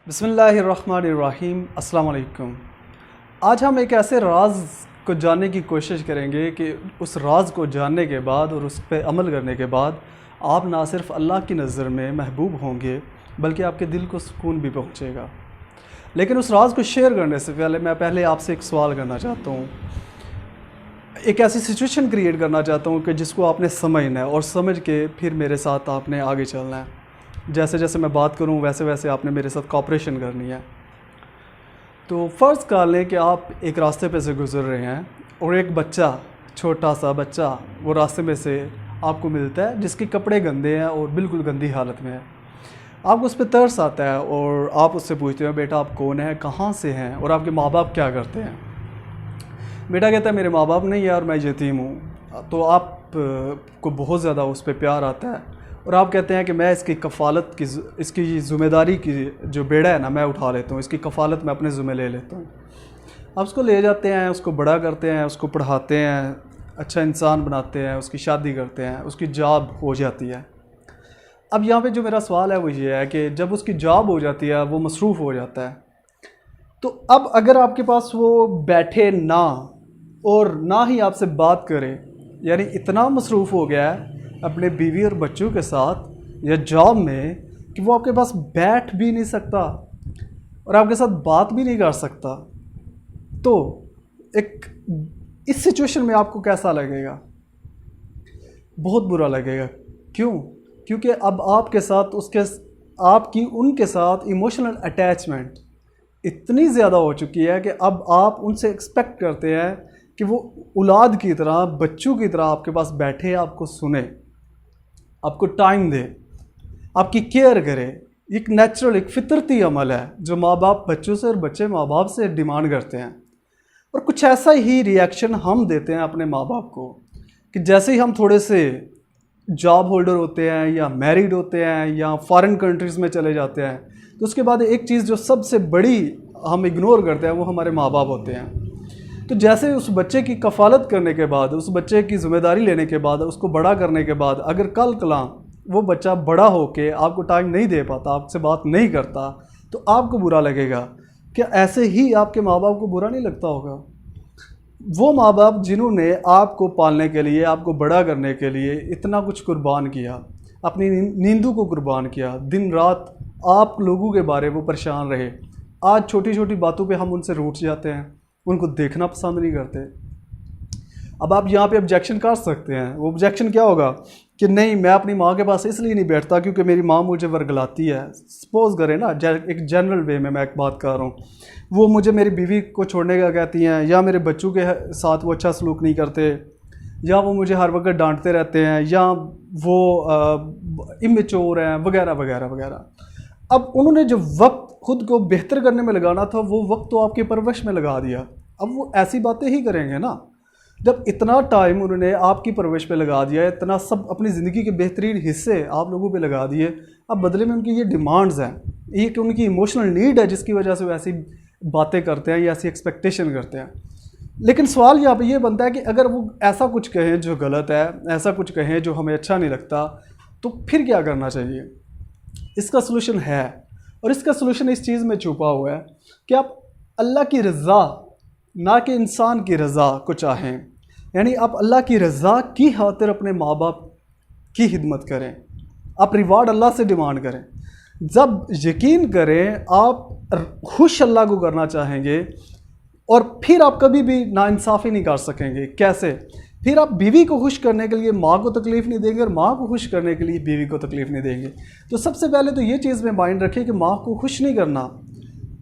बिस्मिल्लाहिर्रहमानिर्रहीम। अस्सलाम वालेकुम। आज हम एक ऐसे राज को जानने की कोशिश करेंगे कि उस राज को जानने के बाद और उस पर अमल करने के बाद आप ना सिर्फ अल्लाह की नज़र में महबूब होंगे बल्कि आपके दिल को सुकून भी पहुंचेगा। लेकिन उस राज को शेयर करने से पहले मैं आपसे एक सवाल करना चाहता हूँ। एक ऐसी सिचुएशन क्रिएट करना चाहता हूँ कि जिसको आपने समझना है और समझ के फिर मेरे साथ आपने आगे चलना है। जैसे जैसे मैं बात करूँ वैसे वैसे आपने मेरे साथ कॉपरेशन करनी है। तो फ़र्ज़ कर लें कि आप एक रास्ते पे से गुज़र रहे हैं और एक बच्चा, छोटा सा बच्चा वो रास्ते में से आपको मिलता है जिसके कपड़े गंदे हैं और बिल्कुल गंदी हालत में है। आपको उस पर तरस आता है और आप उससे पूछते हो, बेटा आप कौन है, कहाँ से हैं और आपके माँ बाप क्या करते हैं। बेटा कहता है मेरे माँ बाप नहीं यार, मैं यतीम हूँ। तो आप को बहुत ज़्यादा उस पर प्यार आता है और आप कहते हैं कि मैं इसकी कफ़ालत की, इसकी ज़िम्मेदारी की जो बेड़ा है ना मैं उठा लेता हूँ, इसकी कफ़ालत मैं अपने ज़िम्मे ले लेता हूँ। आप उसको ले जाते हैं, उसको बड़ा करते हैं, उसको पढ़ाते हैं, अच्छा इंसान बनाते हैं, उसकी शादी करते हैं, उसकी जॉब हो जाती है। अब यहाँ पे जो मेरा सवाल है वो ये है कि जब उसकी जॉब हो जाती है, वो मसरूफ़ हो जाता है, तो अब अगर आपके पास वो बैठे ना और ना ही आपसे बात करे, यानी इतना मसरूफ़ हो गया है अपने बीवी और बच्चों के साथ या जॉब में कि वो आपके पास बैठ भी नहीं सकता और आपके साथ बात भी नहीं कर सकता, तो एक इस सिचुएशन में आपको कैसा लगेगा? बहुत बुरा लगेगा। क्यों? क्योंकि अब आपके साथ आपकी उनके साथ इमोशनल अटैचमेंट इतनी ज़्यादा हो चुकी है कि अब आप उनसे एक्सपेक्ट करते हैं कि वो औलाद की तरह, बच्चों की तरह आपके पास बैठे, आपको सुने, आपको टाइम दे, आपकी केयर करे। एक नेचुरल, एक फितरती अमल है जो माँ बाप बच्चों से और बच्चे माँ बाप से डिमांड करते हैं। और कुछ ऐसा ही रिएक्शन हम देते हैं अपने माँ बाप को कि जैसे ही हम थोड़े से जॉब होल्डर होते हैं या मैरिड होते हैं या फॉरेन कंट्रीज़ में चले जाते हैं, तो उसके बाद एक चीज़ जो सबसे बड़ी हम इग्नोर करते हैं वो हमारे माँ बाप होते हैं। तो जैसे उस बच्चे की कफ़ालत करने के बाद, उस बच्चे की ज़िम्मेदारी लेने के बाद, उसको बड़ा करने के बाद अगर कल कला वो बच्चा बड़ा होके आपको टाइम नहीं दे पाता, आपसे बात नहीं करता, तो आपको बुरा लगेगा। क्या ऐसे ही आपके माँ बाप को बुरा नहीं लगता होगा? वो माँ बाप जिन्होंने आपको पालने के लिए, आपको बड़ा करने के लिए इतना कुछ कुर्बान किया, अपनी नींदों को कुर्बान किया, दिन रात आप लोगों के बारे वो परेशान रहे, आज छोटी छोटी बातों पे हम उनसे रूठ जाते हैं, उनको देखना पसंद नहीं करते। अब आप यहाँ पे ऑब्जेक्शन कर सकते हैं। वो ऑब्जेक्शन क्या होगा कि नहीं, मैं अपनी माँ के पास इसलिए नहीं बैठता क्योंकि मेरी माँ मुझे वर्गलाती है। सपोज़ करें ना, एक जनरल वे में मैं एक बात कर रहा हूँ, वो मुझे मेरी बीवी को छोड़ने का कहती हैं, या मेरे बच्चों के साथ वो अच्छा सलूक नहीं करते, या वो मुझे हर वक्त डांटते रहते हैं, या वो इमेच्योर हैं, वगैरह वगैरह वगैरह। अब उन्होंने जो वक्त खुद को बेहतर करने में लगाना था वो वक्त तो आपकी परवरिश में लगा दिया। अब वो ऐसी बातें ही करेंगे ना, जब इतना टाइम उन्होंने आपकी परवरिश पे लगा दिया, इतना सब अपनी ज़िंदगी के बेहतरीन हिस्से आप लोगों पे लगा दिए। अब बदले में उनकी ये डिमांड्स हैं, ये कि उनकी इमोशनल नीड है जिसकी वजह से वो ऐसी बातें करते हैं या ऐसी एक्सपेक्टेशन करते हैं। लेकिन सवाल यहाँ पे ये बनता है कि अगर वो ऐसा कुछ कहें जो गलत है, ऐसा कुछ कहें जो हमें अच्छा नहीं लगता, तो फिर क्या करना चाहिए? इसका सलूशन है, और इसका सलूशन इस चीज़ में छुपा हुआ है कि आप अल्लाह की रज़ा, ना कि इंसान की रज़ा को चाहें। यानी आप अल्लाह की रज़ा की खातिर अपने माँ बाप की खिदमत करें, आप रिवार्ड अल्लाह से डिमांड करें। जब यकीन करें आप खुश अल्लाह को करना चाहेंगे, और फिर आप कभी भी नाइंसाफ़ी नहीं कर सकेंगे। कैसे? फिर आप बीवी को खुश करने के लिए माँ को तकलीफ़ नहीं देंगे और माँ को खुश करने के लिए बीवी को तकलीफ़ नहीं देंगे। तो सबसे पहले तो ये चीज़ में माइंड रखें कि माँ को खुश नहीं करना,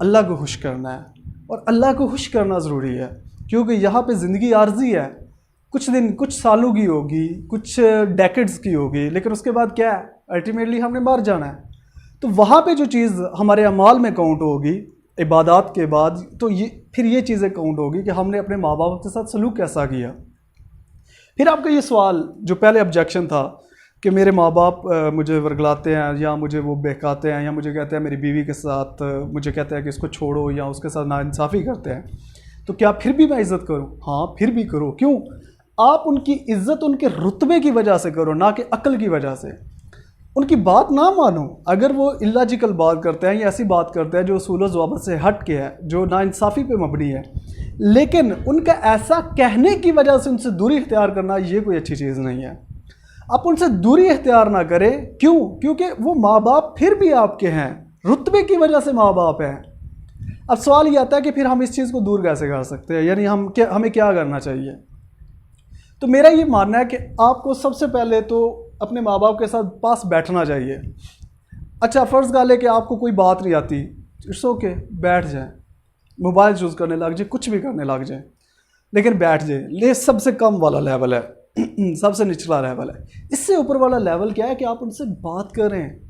अल्लाह को खुश करना है। और अल्लाह को खुश करना ज़रूरी है क्योंकि यहाँ पे ज़िंदगी आर्जी है, कुछ दिन, कुछ सालों की होगी, कुछ डेकेड्स की होगी, लेकिन उसके बाद क्या है, अल्टीमेटली हमने मर जाना है। तो वहाँ पे जो चीज़ हमारे अमाल में काउंट होगी इबादत के बाद, तो फिर ये चीज़ें काउंट होगी कि हमने अपने माँ बाप के साथ सलूक कैसा किया। फिर आपका ये सवाल जो पहले ऑब्जेक्शन था कि मेरे माँ बाप मुझे वर्गलाते हैं या मुझे वो बहकाते हैं या मुझे कहते हैं मेरी बीवी के साथ, मुझे कहते हैं कि इसको छोड़ो या उसके साथ नाइंसाफ़ी करते हैं, तो क्या फिर भी मैं इज़्ज़त करूँ? हाँ, फिर भी करो। क्यों? आप उनकी इज़्ज़त उनके रुतबे की वजह से करो, ना कि अक्ल की वजह से। उनकी बात ना मानो। अगर वो इलॉजिकल बात करते हैं या ऐसी बात करते हैं जो उसूल ज़वाबित से हट के है, जो नाइंसाफ़ी पे मबनी है, लेकिन उनका ऐसा कहने की वजह से उनसे दूरी इख्तियार करना ये कोई अच्छी चीज़ नहीं है। आप उनसे दूरी इख्तियार ना करें। क्यों? क्योंकि वो माँ बाप फिर भी आपके हैं, रुतबे की वजह से माँ बाप हैं। अब सवाल ये आता है कि फिर हम इस चीज़ को दूर कैसे कर सकते हैं, यानी हमें क्या करना चाहिए। तो मेरा ये मानना है कि आपको सबसे पहले तो अपने माँ बाप के साथ पास बैठना चाहिए। अच्छा, फ़र्ज़ गाल है कि आपको कोई बात नहीं आती, इट्स ओके, बैठ जाए, मोबाइल यूज़ करने लग जाए, कुछ भी करने लग जाए, लेकिन बैठ जाए। ये सबसे कम वाला लेवल है, सबसे निचला लेवल है। इससे ऊपर वाला लेवल क्या है कि आप उनसे बात करें,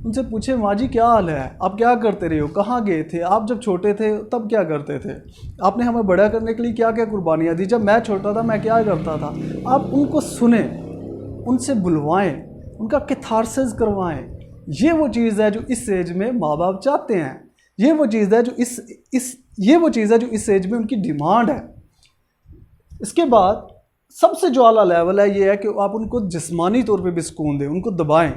उनसे पूछें, माँ जी क्या हाल है, आप क्या करते रहे हो, कहाँ गए थे, आप जब छोटे थे तब क्या करते थे, आपने हमें बड़ा करने के लिए क्या क्या कुर्बानियाँ दी, जब मैं छोटा था मैं क्या करता था। आप उनको सुने, उनसे बुलवाएं, उनका कैथारसिस करवाएं। ये वो चीज़ है जो इस एज में माँ बाप चाहते हैं। ये वो चीज़ है जो इस एज में उनकी डिमांड है। इसके बाद सबसे जो आला लेवल है ये है कि आप उनको जिस्मानी तौर पे भी सुकून दें, उनको दबाएं।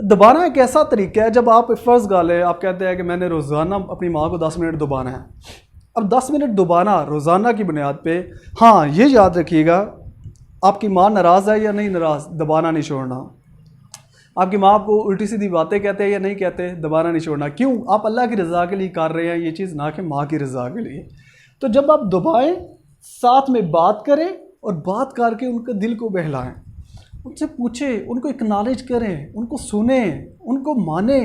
दबाना एक ऐसा तरीका है, जब आप फ़र्ज़ गाले आप कहते हैं कि मैंने रोज़ाना अपनी माँ को 10 मिनट दबाना है। अब 10 मिनट दबाना रोज़ाना की बुनियाद पे, हाँ ये याद रखिएगा, आपकी माँ नाराज़ है या नहीं नाराज़, दबाना नहीं छोड़ना। आपकी माँ आपको उल्टी सीधी बातें कहते हैं या नहीं कहते, दबाना नहीं छोड़ना। क्यों? आप अल्लाह की रज़ा के लिए कर रहे हैं ये चीज़, ना कि माँ की रज़ा के लिए। तो जब आप दबाएं, साथ में बात करें और बात करके उनके दिल को बहलाएं, उनसे पूछें, उनको एक्नॉलेज करें, उनको सुने, उनको माने,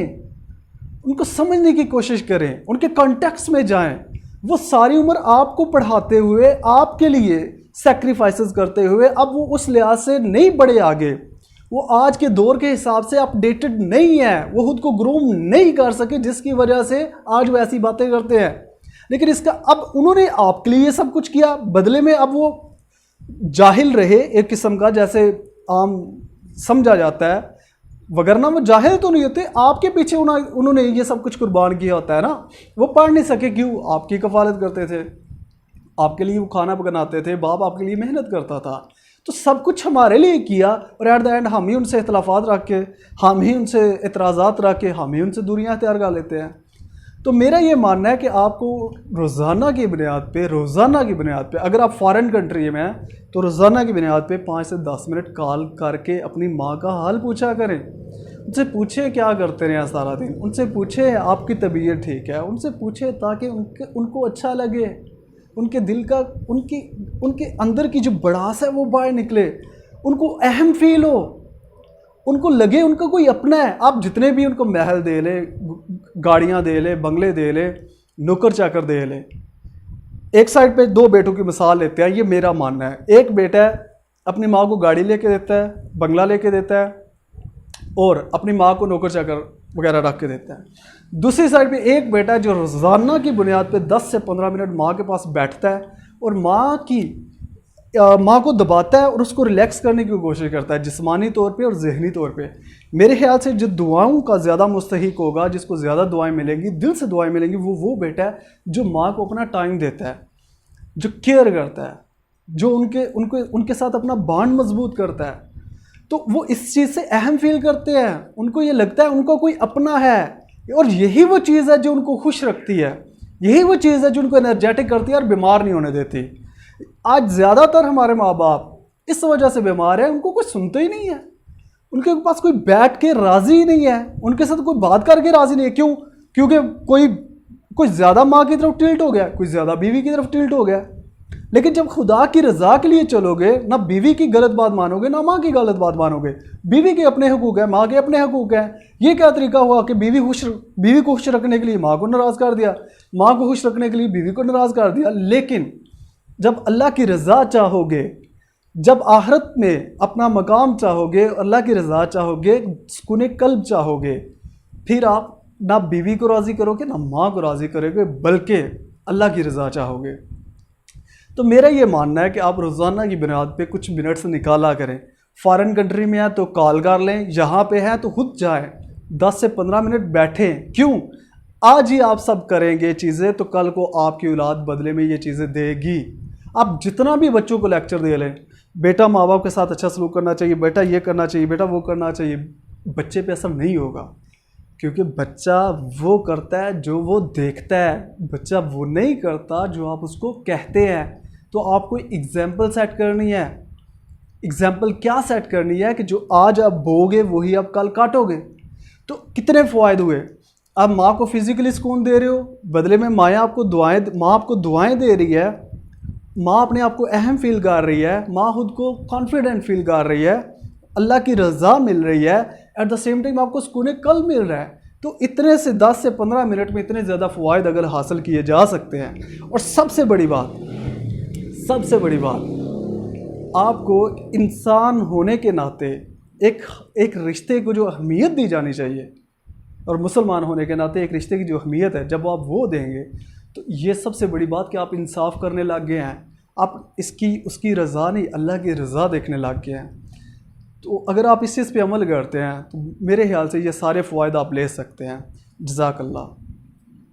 उनको समझने की कोशिश करें, उनके कॉन्टेक्स्ट में जाएं। वो सारी उम्र आपको पढ़ाते हुए, आपके लिए सैक्रिफाइसेस करते हुए, अब वो उस लिहाज से नहीं बढ़े आगे, वो आज के दौर के हिसाब से अपडेटेड नहीं है, वो खुद को ग्रूम नहीं कर सके, जिसकी वजह से आज वो ऐसी बातें करते हैं। लेकिन इसका अब उन्होंने आपके लिए सब कुछ किया, बदले में अब वो जाहिल रहे एक किस्म का, जैसे आम समझा जाता है, वगरना वो जाहिल तो नहीं होते, आपके पीछे उन्होंने ये सब कुछ कुर्बान किया होता है ना। वो पढ़ नहीं सके, क्यों? आपकी कफालत करते थे, आपके लिए वो खाना बनाते थे, बाप आपके लिए मेहनत करता था, तो सब कुछ हमारे लिए किया, और एट द एंड हम ही उनसे इख्तलाफात रख के, हम ही उनसे एतराज़ात रख के, हम ही उनसे दूरियाँ तैयार कर लेते हैं। तो मेरा ये मानना है कि आपको रोज़ाना की बुनियाद पे अगर आप फॉरेन कंट्री में हैं तो रोज़ाना की बुनियाद पे 5 से 10 मिनट कॉल करके अपनी माँ का हाल पूछा करें। उनसे पूछे क्या करते रहे सारा दिन, उनसे पूछे आपकी तबीयत ठीक है, उनसे पूछे ताकि उनको अच्छा लगे, उनके दिल का, उनके अंदर की जो भड़ास है वो बाहर निकले, उनको अहम फील हो, उनको लगे उनका कोई अपना है। आप जितने भी उनको महल दे ले, गाड़ियाँ दे ले, बंगले दे ले, नौकर चाकर दे ले, एक साइड पे 2 बेटों की मिसाल लेते हैं, ये मेरा मानना है। एक बेटा है अपनी माँ को गाड़ी लेके देता है, बंगला लेके देता है, और अपनी माँ को नौकर चाकर वगैरह रख के देता है। दूसरी साइड पे एक बेटा है जो रोज़ाना की बुनियाद पे 10 से 15 मिनट माँ के पास बैठता है और माँ को दबाता है और उसको रिलैक्स करने की कोशिश करता है, जिस्मानी तौर पे और जहनी तौर पे। मेरे ख्याल से जो दुआओं का ज़्यादा मुस्तहिक होगा, जिसको ज़्यादा दुआएं मिलेंगी, दिल से दुआएं मिलेंगी, वो बेटा है जो माँ को अपना टाइम देता है, जो केयर करता है, जो उनके साथ अपना बॉन्ड मजबूत करता है। तो वो इस चीज़ से अहम फील करते हैं, उनको ये लगता है उनको कोई अपना है, और यही वो चीज़ है जो उनको खुश रखती है, यही वो चीज़ है जो उनको एनर्जेटिक करती है और बीमार नहीं होने देती। आज ज़्यादातर हमारे माँ बाप इस वजह से बीमार है, उनको कोई सुनते ही नहीं है, उनके पास कोई बैठ के राज़ी ही नहीं है, उनके साथ कोई बात करके राज़ी नहीं है। क्यों? क्योंकि कोई ज़्यादा माँ की तरफ टिल्ट हो गया, कोई ज़्यादा बीवी की तरफ टिल्ट हो गया। लेकिन जब खुदा की रज़ा के लिए चलोगे, ना बीवी की गलत बात मानोगे, ना माँ की गलत बात मानोगे। बीवी के अपने हकूक़ हैं, माँ के अपने हकूक़ हैं। ये क्या तरीका हुआ कि बीवी को खुश रखने के लिए माँ को नाराज़ कर दिया, माँ को खुश रखने के लिए बीवी को नाराज़ कर दिया। लेकिन जब अल्लाह की रज़ा चाहोगे, जब आखिरत में अपना मकाम चाहोगे, अल्लाह की रज़ा चाहोगे, सुकून कल्ब चाहोगे, फिर आप ना बीवी को राज़ी करोगे, ना माँ को राज़ी करोगे, बल्कि अल्लाह की रज़ा चाहोगे। तो मेरा ये मानना है कि आप रोज़ाना की बुनियाद पे कुछ मिनट्स निकाला करें। फॉरेन कंट्री में है तो कॉल कर लें, यहाँ पे है तो खुद जाएं, 10 से 15 मिनट बैठें। क्यों? आज ही आप सब करेंगे चीज़ें तो कल को आपकी औलाद बदले में ये चीज़ें देगी। आप जितना भी बच्चों को लेक्चर दे लें, बेटा माँ बाप के साथ अच्छा सलूक करना चाहिए, बेटा ये करना चाहिए, बेटा वो करना चाहिए, बच्चे पे असर नहीं होगा, क्योंकि बच्चा वो करता है जो वो देखता है, बच्चा वो नहीं करता जो आप उसको कहते हैं। तो आपको एग्जाम्पल सेट करनी है। एग्जाम्पल क्या सेट करनी है कि जो आज आप बोओगे वही आप कल काटोगे। तो कितने फ़ायदे हुए। आप माँ को फिज़िकली सुकून दे रहे हो, बदले में माँ आपको दुआएं दे रही है, माँ अपने आप को अहम फील कर रही है, माँ खुद को कॉन्फिडेंट फील कर रही है, अल्लाह की रज़ा मिल रही है, एट द सेम टाइम आपको सुकून कल मिल रहा है। तो इतने से 10 से 15 मिनट में इतने ज़्यादा फ़वाइद अगर हासिल किए जा सकते हैं। और सबसे बड़ी बात आपको इंसान होने के नाते एक रिश्ते को जो अहमियत दी जानी चाहिए, और मुसलमान होने के नाते एक रिश्ते की जो अहमियत है, जब आप वो देंगे तो ये सबसे बड़ी बात कि आप इंसाफ करने लग गए हैं, आप उसकी रज़ा नहीं अल्लाह की रज़ा देखने लग गए हैं। तो अगर आप इस चीज़ पे अमल करते हैं तो मेरे ख्याल से ये सारे फ़वाइद आप ले सकते हैं। जज़ाकल्लाह।